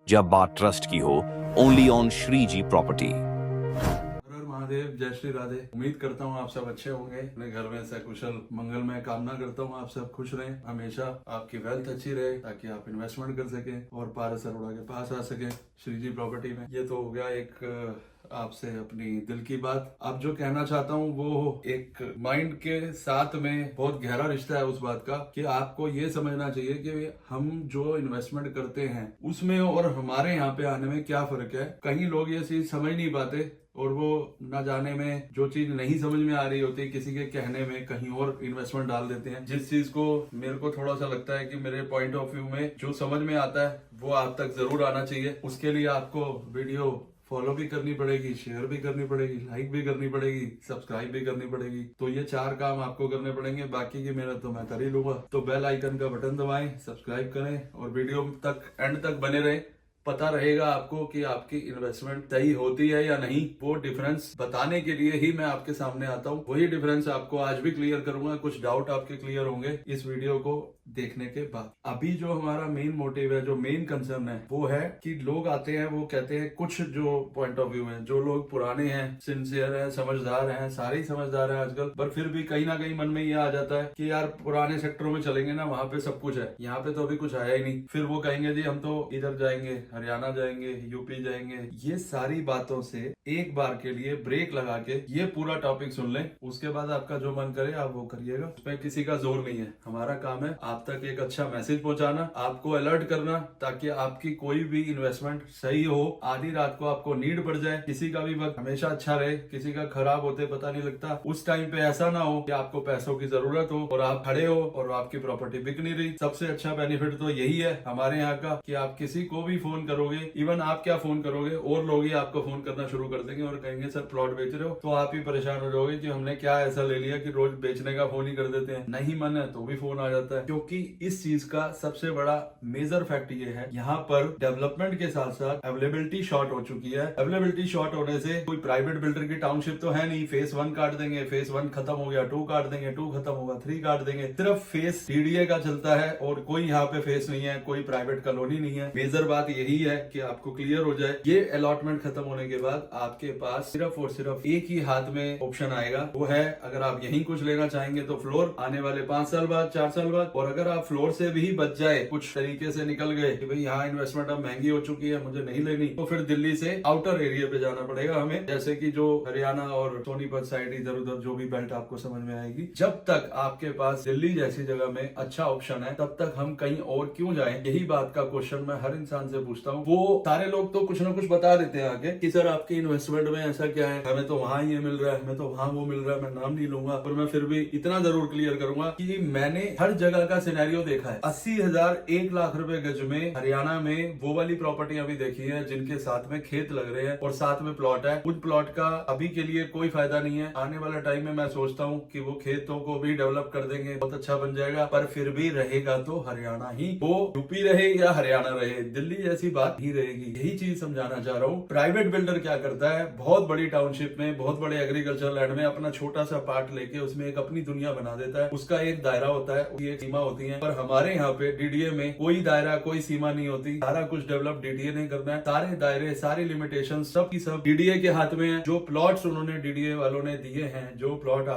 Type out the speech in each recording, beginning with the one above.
जब बात ट्रस्ट की हो, only on Shri ji property. हर हर महादेव, जय श्री राधे। उम्मीद करता हूँ आप सब अच्छे होंगे, अपने घर में सकुशल मंगलमय कामना करता हूँ आप सब खुश रहें, हमेशा आपकी वेल्थ अच्छी रहे ताकि आप इन्वेस्टमेंट कर सकें और पारस अरोड़ा के पास आ सकें श्री जी प्रॉपर्टी में। ये तो हो गया एक आपसे अपनी दिल की बात। अब जो कहना चाहता हूँ वो एक माइंड के साथ में बहुत गहरा रिश्ता है उस बात का कि आपको ये समझना चाहिए कि हम जो इन्वेस्टमेंट करते हैं उसमें और हमारे यहाँ पे आने में क्या फर्क है। कहीं लोग ये चीज समझ नहीं पाते और वो न जाने में जो चीज नहीं समझ में आ रही होती किसी के कहने में कहीं और इन्वेस्टमेंट डाल देते हैं। जिस चीज को मेरे को थोड़ा सा लगता है कि मेरे पॉइंट ऑफ व्यू में जो समझ में आता है वो आप तक जरूर आना चाहिए। उसके लिए आपको वीडियो फॉलो भी करनी पड़ेगी, शेयर भी करनी पड़ेगी, लाइक भी करनी पड़ेगी, सब्सक्राइब भी करनी पड़ेगी। तो ये 4 काम आपको करने पड़ेंगे, बाकी की मेहनत तो मैं कर ही लूंगा। तो बेल आइकन का बटन दबाएं, सब्सक्राइब करें और वीडियो तक एंड तक बने रहें। पता रहेगा आपको कि आपकी इन्वेस्टमेंट सही होती है या नहीं। वो डिफरेंस बताने के लिए ही मैं आपके सामने आता हूँ। वही डिफरेंस आपको आज भी क्लियर करूंगा। कुछ डाउट आपके क्लियर होंगे इस वीडियो को देखने के बाद। अभी जो हमारा मेन मोटिव है, जो मेन कंसर्न है, वो है कि लोग आते हैं, वो कहते हैं कुछ जो पॉइंट ऑफ व्यू है, जो लोग पुराने हैं, सिंसियर हैं, समझदार हैं, सारे ही समझदार हैं आजकल, पर फिर भी कहीं ना कहीं मन में ये आ जाता है कि यार पुराने सेक्टरों में चलेंगे ना, वहां पे सब कुछ है, यहाँ पे तो अभी कुछ आया ही नहीं। फिर वो कहेंगे जी हम तो इधर जाएंगे, हरियाणा जाएंगे, यूपी जाएंगे। ये सारी बातों से एक बार के लिए ब्रेक लगा के ये पूरा टॉपिक सुन लें, उसके बाद आपका जो मन करे आप वो करिएगा। उसमें किसी का जोर नहीं है। हमारा काम है आप तक एक अच्छा मैसेज पहुंचाना, आपको अलर्ट करना, ताकि आपकी कोई भी इन्वेस्टमेंट सही हो। आधी रात को आपको नीड पड़ जाए, किसी का भी वक्त हमेशा अच्छा रहे, किसी का खराब होते पता नहीं लगता, उस टाइम पे ऐसा ना हो कि आपको पैसों की जरूरत हो और आप खड़े हो और आपकी प्रॉपर्टी बिक नहीं रही। सबसे अच्छा बेनिफिट तो यही है हमारे यहाँ का कि आप किसी को भी फोन करोगे, इवन आप क्या फोन करोगे, और लोग ही आपको फोन करना शुरू कर देंगे और कहेंगे सर प्लॉट बेच रहे हो, तो आप ही परेशान हो जाओगे कि हमने क्या ऐसा ले लिया कि रोज बेचने का फोन ही कर देते हैं। नहीं मन है तो भी फोन आ जाता है। क्योंकि इस चीज का सबसे बड़ा मेजर फैक्ट ये है, यहाँ पर डेवलपमेंट के साथ साथ अवेलेबिलिटी शॉर्ट हो चुकी है। अवेलेबिलिटी शॉर्ट होने से कोई प्राइवेट बिल्डर की टाउनशिप तो है नहीं। फेस 1 काट देंगे, फेस 1 खत्म हो गया, 2 काट देंगे, 2 खत्म होगा, 3 काट देंगे। सिर्फ फेस डीडीए का चलता है और कोई यहाँ पे फेस नहीं है, कोई प्राइवेट कॉलोनी नहीं है। मेजर बात यही है कि आपको क्लियर हो जाए। ये अलॉटमेंट खत्म होने के बाद आपके पास सिर्फ और सिर्फ एक ही हाथ में ऑप्शन आएगा, वो है अगर आप यहीं कुछ लेना चाहेंगे तो फ्लोर आने वाले 5 साल बाद, 4 साल बाद। और अगर आप फ्लोर से भी बच जाए, कुछ तरीके से निकल गए कि भाई यहाँ इन्वेस्टमेंट अब महंगी हो चुकी है, मुझे नहीं लेनी, तो फिर दिल्ली से आउटर एरिया पे जाना पड़ेगा हमें, जैसे कि जो हरियाणा और सोनीपत साइड, इधर उधर जो भी बेल्ट आपको समझ में आएगी। जब तक आपके पास दिल्ली जैसी जगह में अच्छा ऑप्शन है, तब तक हम कहीं और क्यों जाएं? यही बात का क्वेश्चन मैं हर इंसान से पूछता हूँ। वो सारे लोग तो कुछ ना कुछ बता देते हैं आगे कि सर आपकी इन्वेस्टमेंट में ऐसा क्या है, हमें तो वहां ये मिल रहा है, हमें तो वहां वो मिल रहा है। मैं नाम नहीं लूंगा, पर मैं फिर भी इतना जरूर क्लियर करूंगा कि मैंने हर जगह का सिनेरियो देखा है। 80,000 1 लाख रुपए गज में हरियाणा में वो वाली प्रॉपर्टियां भी देखी है जिनके साथ में खेत लग रहे हैं और साथ में प्लॉट है। उन प्लॉट का अभी के लिए कोई फायदा नहीं है। आने वाला टाइम में मैं सोचता हूँ कि वो खेतों को भी डेवलप कर देंगे, बहुत अच्छा बन जाएगा, पर फिर भी रहेगा तो हरियाणा ही। वो यूपी रहे या हरियाणा रहे, दिल्ली जैसी बात ही रहेगी। यही चीज समझाना चाह रहा हूँ। प्राइवेट बिल्डर क्या करता है, बहुत बड़ी टाउनशिप में, बहुत बड़े एग्रीकल्चर लैंड में अपना छोटा सा पार्ट लेके उसमें एक अपनी दुनिया बना देता है। उसका एक दायरा होता है, उसकी एक सीमा होती है। पर हमारे यहाँ पे डीडीए में कोई दायरा, कोई सीमा नहीं होती। सारा कुछ डेवलप डीडीए नहीं करना है। सारे दायरे, सारी लिमिटेशन सब की सब डीडीए के हाथ में है। जो प्लॉट्स उन्होंने डीडीए वालों ने दिए हैं, जो प्लॉट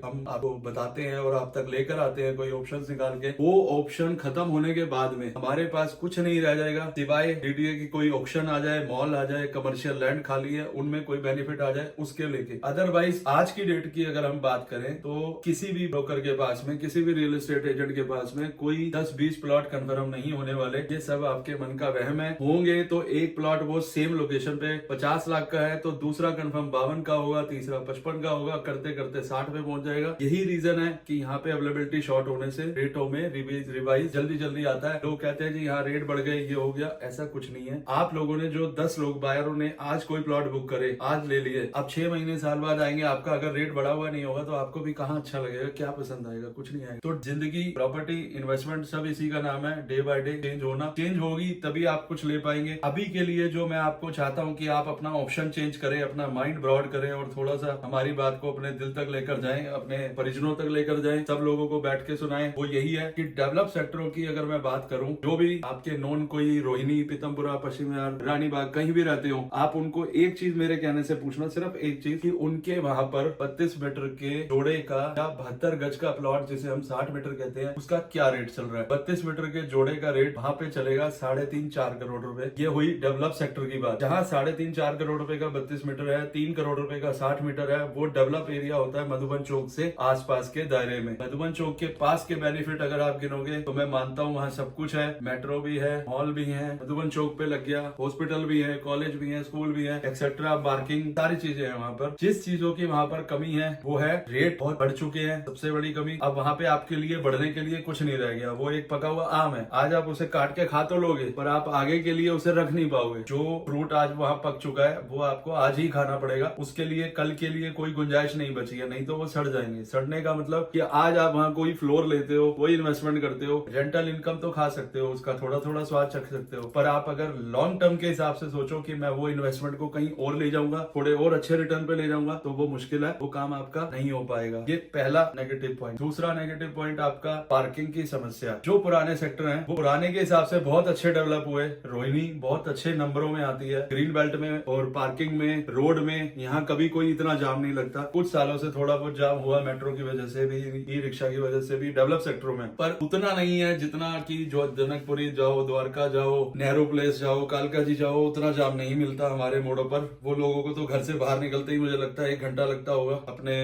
हम आपको बताते हैं और आप तक लेकर आते हैं कोई ऑप्शन निकाल के, वो ऑप्शन खत्म होने के बाद में हमारे पास कुछ नहीं रह जाएगा सिवाय डीडीए की कोई ऑप्शन आ जाए, मॉल आ जाए, कमर्शियल लैंड खाली है उनमें कोई बेनिफिट आ जाए उसके लेके। अदरवाइज आज की डेट की अगर हम बात करें तो किसी भी ब्रोकर के पास में, किसी भी रियल एस्टेट एजेंट के पास में कोई 10-20 प्लॉट कंफर्म नहीं होने वाले। ये सब आपके मन का वहम है। होंगे तो एक प्लॉट वो सेम लोकेशन पे 50 लाख का है तो दूसरा कंफर्म 52 का होगा, तीसरा 55 का होगा, करते करते 60 पे पहुंच जाएगा। यही रीजन है कि यहाँ पे अवेलेबिलिटी शॉर्ट होने से रेटों में रिवाइज जल्दी जल्दी आता है। लोग कहते हैं जी यहाँ रेट बढ़ गए, ये हो गया, ऐसा कुछ नहीं है। आप लोगों ने जो 10 लोग बायरों ने आज कोई प्लॉट बुक करे, आज ले लिए, अब 6 महीने साल बाद आएंगे, आपका अगर रेट बढ़ा हुआ नहीं होगा तो आपको भी कहाँ अच्छा लगेगा, क्या पसंद आएगा, कुछ नहीं आएगा। तो जिंदगी, प्रॉपर्टी, इन्वेस्टमेंट सब इसी का नाम है, डे बाय डे चेंज होना। चेंज होगी तभी आप कुछ ले पाएंगे। अभी के लिए जो मैं आपको चाहता हूँ कि आप अपना ऑप्शन चेंज करें, अपना माइंड ब्रॉड करें और थोड़ा सा हमारी बात को अपने दिल तक लेकर जाएं, अपने परिजनों तक लेकर जाएं, सब लोगों को बैठ के सुनाएं। वो यही है कि डेवलप सेक्टरों की अगर मैं बात करूं, जो भी आपके नॉन कोई रोहिणी पीतमपुरा, पश्चिम विहार, रानीबाग, कहीं भी रहते हो आप, उनको एक चीज मेरे कहने से पूछना, सिर्फ एक चीज, कि उनके वहां पर 32 मीटर के जोड़े का या 72 गज का प्लॉट जिसे हम 60 मीटर कहते हैं, उसका क्या रेट चल रहा है। 32 मीटर के जोड़े का रेट वहां पे चलेगा 3.5-4 करोड़ रुपए। ये हुई डेवलप सेक्टर की बात। जहाँ 3.5-4 करोड़ रुपए का 32 मीटर है, 3 करोड़ रुपए का 60 मीटर है, वो डेवलप एरिया होता है मधुबन चौक से आसपास के दायरे में। मधुबन चौक के पास के बेनिफिट अगर आप गिनोगे तो मैं मानता हूँ वहाँ सब कुछ है, मेट्रो भी है, मॉल भी है, मधुबन चौक पे लग गया, हॉस्पिटल भी है, कॉलेज भी है, स्कूल भी है, एक्सेट्रा, पार्किंग, सारी चीजें हैं वहाँ पर। जिस चीजों की वहाँ पर कमी है वो है रेट बहुत बढ़ चुके हैं, सबसे बड़ी कमी। अब वहाँ पे आपके लिए बढ़ने के लिए कुछ नहीं रह गया, वो एक पका हुआ आम है, आज आप उसे काट के खा तो लोगे पर आप आगे के लिए उसे रख नहीं पाओगे। जो फ्रूट आज वहाँ पक चुका है वो आपको आज ही खाना पड़ेगा, उसके लिए कल के लिए कोई गुंजाइश नहीं बची है, नहीं तो वो सड़ जाएंगे। सड़ने का मतलब कि आज आप वहाँ कोई फ्लोर लेते हो, कोई इन्वेस्टमेंट करते हो, रेंटल इनकम तो खा सकते हो, उसका थोड़ा थोड़ा स्वाद चख सकते हो, पर आप अगर लॉन्ग टर्म के हिसाब से सोचो कि मैं वो इन्वेस्टमेंट को कहीं और ले जाऊंगा, थोड़े और अच्छे रिटर्न पे ले जाऊंगा, तो वो मुश्किल है, वो काम आपका नहीं हो पाएगा। ये पहला नेगेटिव पॉइंट। दूसरा नेगेटिव पॉइंट आपका पार्किंग की समस्या। जो पुराने सेक्टर हैं वो पुराने के हिसाब से बहुत अच्छे डेवलप हुए, रोहिणी बहुत अच्छे नंबरों में आती है ग्रीन बेल्ट में और पार्किंग में, रोड में, यहाँ कभी कोई इतना जाम नहीं लगता। कुछ सालों से थोड़ा बहुत जाम हुआ मेट्रो की वजह से भी, ई रिक्शा की वजह से भी डेवलप सेक्टरों में, पर उतना नहीं है जितना कि जो जनकपुरी जाओ, द्वारका जाओ, नेहरू प्लेस जाओ, कालका जी जाओ, उतना जाम नहीं मिलता हमारे मोड़ों पर। वो लोगों को तो घर से बाहर निकलते ही मुझे लगता है 1 घंटा लगता होगा अपने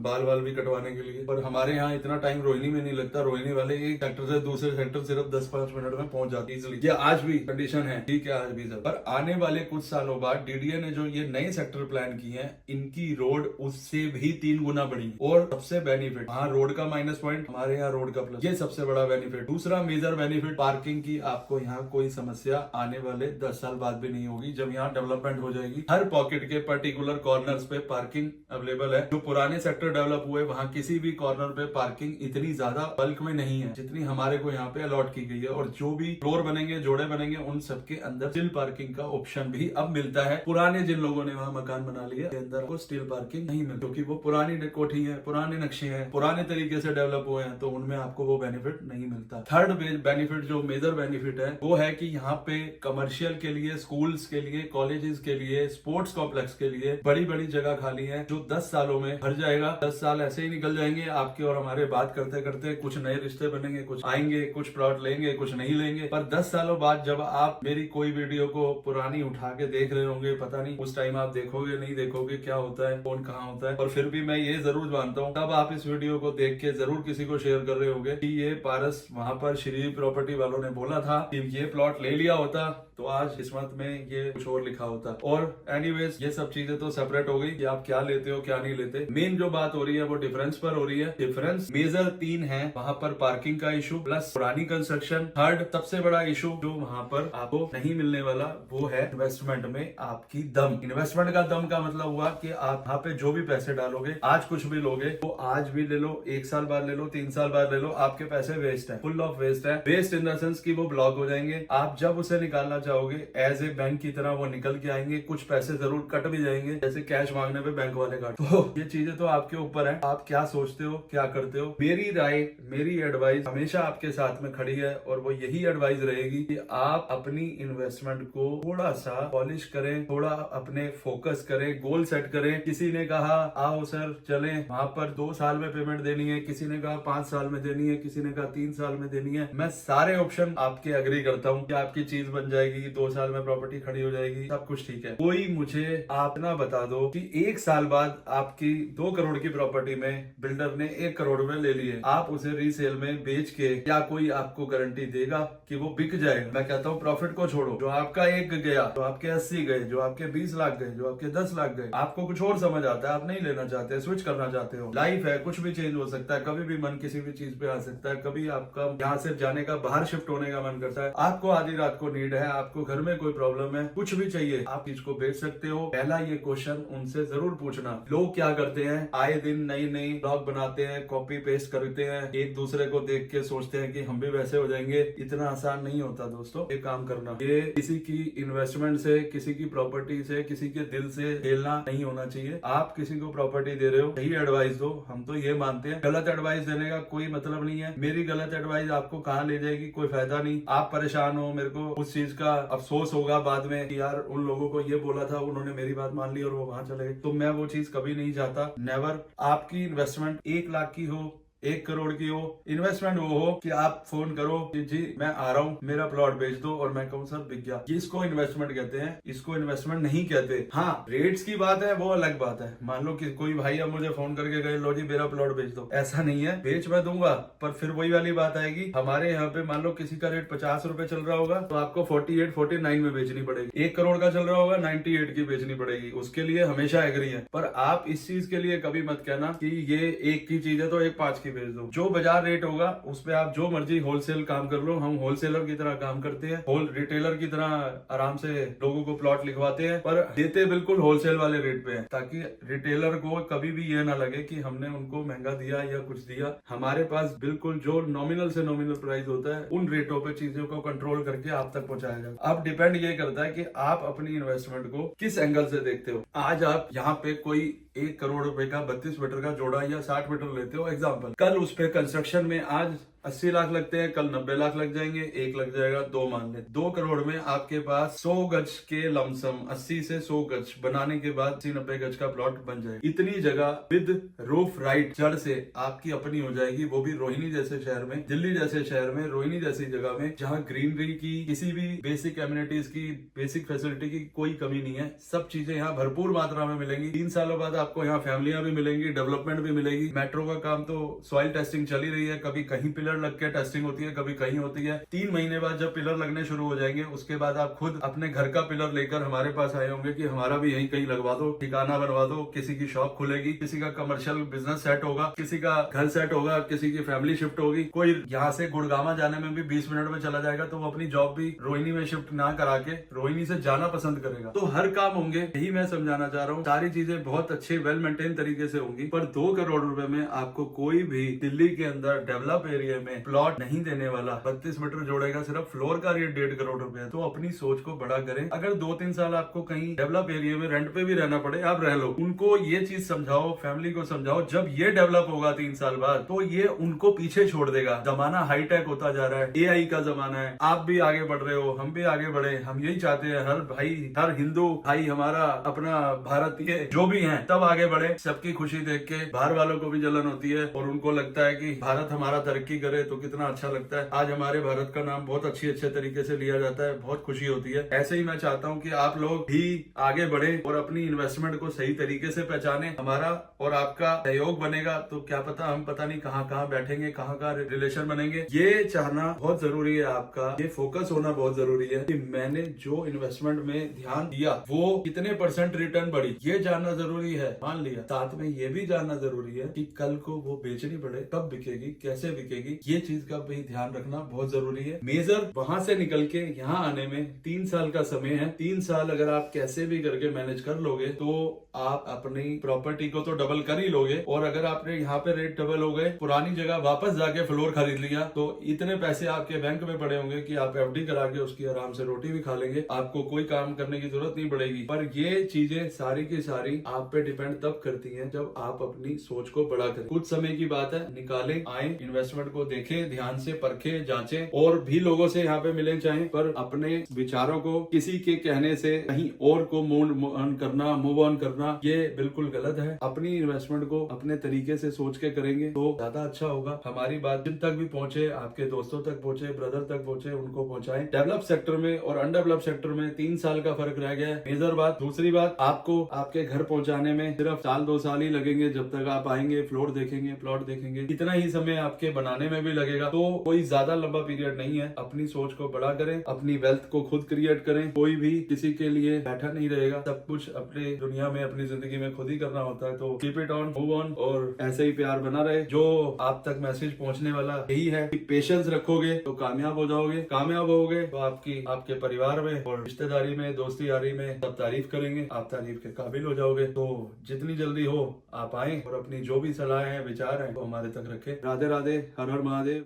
बाल वाल भी कटवाने के लिए, पर हमारे यहाँ इतना टाइम रोहिणी में नहीं लगता। रोहिणी वाले एक सेक्टर से दूसरे सेक्टर सिर्फ 10-5 मिनट में पहुंच जाती है। ये आज भी कंडीशन है, ठीक है, आज भी सर। पर आने वाले कुछ सालों बाद डीडीए ने जो ये नए सेक्टर प्लान किए हैं, इनकी रोड उससे भी 3 गुना बड़ी। और सबसे बेनिफिट, वहाँ रोड का माइनस पॉइंट, हमारे यहाँ रोड का प्लस, ये सबसे बड़ा बेनिफिट। दूसरा मेजर बेनिफिट पार्किंग की, आपको यहाँ कोई समस्या आने वाले 10 साल बाद भी नहीं होगी। जब यहाँ डेवलपमेंट हो जाएगी, हर पॉकेट के पर्टिकुलर कॉर्नर्स पे पार्किंग अवेलेबल है। जो पुराने सेक्टर डेवलप हुए वहाँ किसी भी कॉर्नर पे पार्किंग इतनी ज्यादा बल्क में नहीं है जितनी हमारे को यहाँ पे अलॉट की गई है। और जो भी फ्लोर बनेंगे, जोड़े बनेंगे, उन सबके अंदर स्टिल पार्किंग का ऑप्शन भी अब मिलता है। पुराने जिन लोगों ने वहाँ मकान बना लिया के अंदर को स्टिल पार्किंग नहीं मिलती, क्योंकि वो पुरानी कोठी है, पुराने नक्शे हैं, पुराने तरीके से डेवलप हुए हैं, तो उनमें आपको वो बेनिफिट नहीं मिलता। थर्ड बेनिफिट, जो मेजर बेनिफिट है, वो है कि यहाँ पे कमर्शियल के लिए, स्कूल्स के लिए, कॉलेजेस के लिए, स्पोर्ट्स कॉम्प्लेक्स के लिए बड़ी बड़ी जगह खाली है, जो 10 सालों में भर जाएगा। 10 साल ऐसे ही निकल जाएंगे आपके और हमारे बात करते करते, कुछ नए रिश्ते बनेंगे, कुछ आएंगे, कुछ प्लॉट लेंगे, कुछ नहीं लेंगे। पर 10 सालों बाद जब आप मेरी कोई वीडियो को पुरानी उठा के देख रहे होंगे, पता नहीं उस टाइम आप देखोगे नहीं देखोगे, क्या होता है, कौन कहाँ होता है, और फिर भी मैं ये जरूर जानता हूँ, तब आप इस वीडियो को देख के जरूर किसी को शेयर कर रहे होंगे कि ये पारस वहां पर श्री प्रॉपर्टी वालों ने बोला था कि ये प्लॉट ले लिया होता तो आज किस्मत में ये कुछ और लिखा होता। और एनीवेज, ये सब चीजें तो सेपरेट हो गई कि आप क्या लेते हो क्या नहीं लेते। मेन जो बात हो रही है वो डिफरेंस पर हो रही है। डिफरेंस मेजर 3 है, वहां पर पार्किंग का इशू प्लस पुरानी कंस्ट्रक्शन। थर्ड सबसे बड़ा इशू जो वहां पर आपको नहीं मिलने वाला, वो है इन्वेस्टमेंट में आपकी दम। इन्वेस्टमेंट का दम का मतलब हुआ कि आप वहां पे जो भी पैसे डालोगे, आज कुछ भी लोगे, वो आज भी ले लो, 1 साल बाद ले लो, 3 साल बाद ले लो, आपके पैसे वेस्ट है, फुल ऑफ वेस्ट है। वेस्ट इन द सेंस की वो ब्लॉक हो जाएंगे। आप जब उसे निकालना चाहोगे एज ए बैंक की तरह वो निकल के आएंगे, कुछ पैसे जरूर कट भी जाएंगे, जैसे कैश मांगने पे बैंक वाले काट। तो ये चीजें तो आपके ऊपर है, आप क्या सोचते हो, क्या करते हो। मेरी राय, मेरी एडवाइस हमेशा आपके साथ में खड़ी है और वो यही एडवाइस रहेगी कि आप अपनी इन्वेस्टमेंट को थोड़ा सा पॉलिश करें, थोड़ा अपने फोकस करें, गोल सेट करें। किसी ने कहा आओ सर चलें, वहां पर 2 साल में पेमेंट देनी है, किसी ने कहा 5 साल में देनी है, किसी ने कहा 3 साल में देनी है। मैं सारे ऑप्शन आपके एग्री करता हूँ कि आपकी चीज बन जाएगी, 2 साल में प्रॉपर्टी खड़ी हो जाएगी, सब कुछ ठीक है। कोई मुझे आप ना बता दो कि 1 साल बाद आपकी 2 करोड़ की प्रॉपर्टी में बिल्डर ने 1 करोड़ रुपए ले लिए, आप उसे रीसेल में बेच के क्या कोई आपको गारंटी देगा कि वो बिक जाएगा? मैं कहता हूँ प्रॉफिट को छोड़ो, जो आपका 1 गया, जो आपके 80 गए, जो आपके 20 लाख गए, जो आपके 10 लाख गए, आपको कुछ और समझ आता है, आप नहीं लेना चाहते, स्विच करना चाहते हो। लाइफ है, कुछ भी चेंज हो सकता है, कभी भी मन किसी भी चीज पे आ सकता है, कभी आपका यहाँ से जाने का, बाहर शिफ्ट होने का मन करता है, आपको आधी रात को नीड है, आपको घर में कोई प्रॉब्लम है, कुछ भी चाहिए, आप चीज को बेच सकते हो। पहला ये क्वेश्चन उनसे जरूर पूछना। लोग क्या करते हैं, आए दिन नई नई ब्लॉग बनाते हैं, कॉपी पेस्ट करते हैं, एक दूसरे को देख के सोचते हैं कि हम भी वैसे हो जाएंगे। इतना आसान नहीं होता दोस्तों ये काम करना। ये किसी की इन्वेस्टमेंट से, किसी की प्रॉपर्टी से, किसी के दिल से खेलना नहीं होना चाहिए। आप किसी को प्रॉपर्टी दे रहे हो, सही एडवाइस दो, हम तो ये मानते हैं। गलत एडवाइस देने का कोई मतलब नहीं है। मेरी गलत एडवाइस आपको कहाँ ले जाएगी, कोई फायदा नहीं। आप परेशान हो, मेरे को उस चीज का अफसोस होगा बाद में कि यार उन लोगों को ये बोला था, उन्होंने मेरी बात मान ली और वो वहां चले गए। तो मैं वो चीज कभी नहीं चाहता। नेवर। आपकी इन्वेस्टमेंट 1 लाख की हो, 1 करोड़ की हो, इन्वेस्टमेंट वो हो कि आप फोन करो कि जी मैं आ रहा हूँ, मेरा प्लॉट बेच दो, और मैं कहूँ सर बिक गया। इसको इन्वेस्टमेंट कहते हैं, इसको इन्वेस्टमेंट नहीं कहते। हाँ, रेट्स की बात है वो अलग बात है। मान लो कि कोई भाई अब मुझे फोन करके गए, लो जी मेरा प्लॉट बेच दो, ऐसा नहीं है। बेच मैं दूंगा, पर फिर वही वाली बात आएगी। हमारे यहाँ पे मान लो किसी का रेट 50 रुपए चल रहा होगा, तो आपको 48, 49 में बेचनी पड़ेगी। 1 करोड़ का चल रहा होगा, 98 की बेचनी पड़ेगी। उसके लिए हमेशा एग्री है। पर आप इस चीज के लिए कभी मत कहना कि ये 1 की चीज है तो 1 5 की बेच दो। जो बाजार रेट होगा उस पे आप जो मर्जी होलसेल काम कर लो। हम होलसेलर की तरह काम करते हैं, होल रिटेलर की तरह आराम से लोगों को प्लॉट लिखवाते हैं, पर देते बिल्कुल होलसेल वाले रेट पे है, ताकि रिटेलर को कभी भी ये ना लगे कि हमने उनको महंगा दिया या कुछ दिया। हमारे पास बिल्कुल जो नॉमिनल से नॉमिनल प्राइस होता है, उन रेटों पे चीजों को कंट्रोल करके आप तक पहुंचाया जाए। अब डिपेंड ये करता है कि आप अपनी इन्वेस्टमेंट को किस एंगल से देखते हो। आज आप यहाँ पे कोई 1 करोड़ रुपए का 32 मीटर का जोड़ा या 60 मीटर लेते हो एग्जाम्पल, कल उस पे कंस्ट्रक्शन में आज 80 लाख लगते हैं, कल 90 लाख लग जाएंगे, 1 लग जाएगा, 2 मान ले। 2 करोड़ में आपके पास 100 गज के लमसम 80 से 100 गज बनाने के बाद 80-90 गज का प्लॉट बन जाएगा। इतनी जगह विद रूफ राइट जड़ से आपकी अपनी हो जाएगी, वो भी रोहिणी जैसे शहर में, दिल्ली जैसे शहर में, रोहिणी जैसी जगह में, जहाँ ग्रीनरी की, किसी भी बेसिक एमिनिटीज की, बेसिक फैसिलिटी की कोई कमी नहीं है। सब चीजें यहाँ भरपूर मात्रा में मिलेंगी। 3 सालों बाद आपको यहाँ फैमिलियां भी मिलेंगी, डेवलपमेंट भी मिलेगी। मेट्रो का काम तो सॉइल टेस्टिंग चल ही रही है, कभी कहीं पिलर लग के टेस्टिंग होती है, कभी कहीं होती है। 3 महीने बाद जब पिलर लगने शुरू हो जाएंगे, उसके बाद आप खुद अपने घर का पिलर लेकर हमारे पास आए होंगे कि हमारा भी यहीं कहीं लगवा दो, ठिकाना बनवा दो। किसी की शॉप खुलेगी, किसी का कमर्शियल बिजनेस सेट होगा, किसी का घर सेट होगा, किसी की फैमिली शिफ्ट होगी। कोई यहाँ से गुड़गामा जाने में भी 20 मिनट में चला जाएगा, तो वो अपनी जॉब भी रोहिणी में शिफ्ट ना करा के रोहिणी से जाना पसंद करेगा। तो हर काम होंगे, यही मैं समझाना चाह रहा हूँ। सारी चीजें बहुत अच्छे वेल मेंटेन तरीके से होंगी, पर 2 करोड़ रुपए में आपको कोई भी दिल्ली के अंदर डेवलप एरिया में प्लॉट नहीं देने वाला। 32 मीटर जोड़ेगा, सिर्फ फ्लोर का रेट 1.5 करोड़ रुपए है। तो अपनी सोच को बड़ा करें। अगर 2-3 साल आपको कहीं डेवलप एरिया में रेंट पे भी रहना पड़े, आप रह लो। उनको ये चीज समझाओ, फैमिली को समझाओ, जब ये डेवलप होगा 3 साल बाद, तो ये उनको पीछे छोड़ देगा। जमाना हाईटेक होता जा रहा है, AI का जमाना है, आप भी आगे बढ़ रहे हो, हम भी आगे बढ़े। हम यही चाहते हैं हर भाई, हर हिंदू भाई हमारा अपना भारतीय जो भी है तब आगे बढ़े। सबकी खुशी देख के बाहर वालों को भी जलन होती है, और उनको लगता है कि भारत हमारा तरक्की करे तो कितना अच्छा लगता है। आज हमारे भारत का नाम बहुत अच्छे तरीके से लिया जाता है, बहुत खुशी होती है। ऐसे ही मैं चाहता हूँ कि आप लोग भी आगे बढ़े और अपनी इन्वेस्टमेंट को सही तरीके से पहचाने। हमारा और आपका सहयोग बनेगा तो क्या पता हम पता नहीं कहाँ बैठेंगे, कहाँ रिलेशन बनेंगे। ये चाहना बहुत जरूरी है, आपका ये फोकस होना बहुत जरूरी है कि मैंने जो इन्वेस्टमेंट में ध्यान दिया वो कितने % रिटर्न बढ़ी, ये जानना जरूरी है। मान लिया, साथ में ये भी जानना जरूरी है कि कल को वो बेचनी पड़े कब बिकेगी, कैसे बिकेगी, ये चीज का भी ध्यान रखना बहुत जरूरी है। मेजर वहां से निकल के यहाँ आने में 3 साल का समय है। 3 साल अगर आप कैसे भी करके मैनेज कर लोगे तो आप अपनी प्रॉपर्टी को तो डबल कर ही लोगे। और अगर आपने यहाँ पे रेट डबल हो गए, पुरानी जगह वापस जाके फ्लोर खरीद लिया, तो इतने पैसे आपके बैंक में पड़े होंगे कि आप FD करा के उसकी आराम से रोटी भी खा लेंगे, आपको कोई काम करने की जरूरत नहीं पड़ेगी। पर ये चीजें सारी की सारी आप पे डिपेंड तब करती हैं जब आप अपनी सोच को बड़ा करें। कुछ समय की बात है, निकालें, आए, इन्वेस्टमेंट को देखें, ध्यान से परखे, जांचें, और भी लोगों से यहाँ पे मिले चाहे, पर अपने विचारों को किसी के कहने से कहीं और को मूव ऑन करना ये बिल्कुल गलत है। अपनी इन्वेस्टमेंट को अपने तरीके से सोच के करेंगे तो ज्यादा अच्छा होगा। हमारी बात जिन तक भी पहुंचे, आपके दोस्तों तक पहुंचे, ब्रदर तक पहुंचे, उनको पहुंचाएं। डेवलप सेक्टर में और अनडेवलप सेक्टर में 3 साल का फर्क रह गया है, मेजर बात। दूसरी बात, आपको आपके घर पहुंचाने में सिर्फ 1-2 साल ही लगेंगे। जब तक आप आएंगे, फ्लोर देखेंगे, प्लॉट देखेंगे, इतना ही समय आपके बनाने में भी लगेगा। तो कोई ज्यादा लंबा पीरियड नहीं है। अपनी सोच को बड़ा करें, अपनी वेल्थ को खुद क्रिएट करें। कोई भी किसी के लिए बैठा नहीं रहेगा, सब कुछ अपने दुनिया में, अपनी जिंदगी में खुद ही करना होता है। तो keep it on, move on, और ऐसे ही प्यार बना रहे। जो आप तक मैसेज पहुंचने वाला यही है कि पेशेंस रखोगे तो कामयाब हो जाओगे, कामयाब होगे तो आपके परिवार में और रिश्तेदारी में, दोस्ती यारी में सब तारीफ करेंगे, आप तारीफ के काबिल हो जाओगे। तो जितनी जल्दी हो आप आए और अपनी जो भी सलाह है, विचार है, वो हमारे तक रखें। राधे राधे, हर हर महादेव।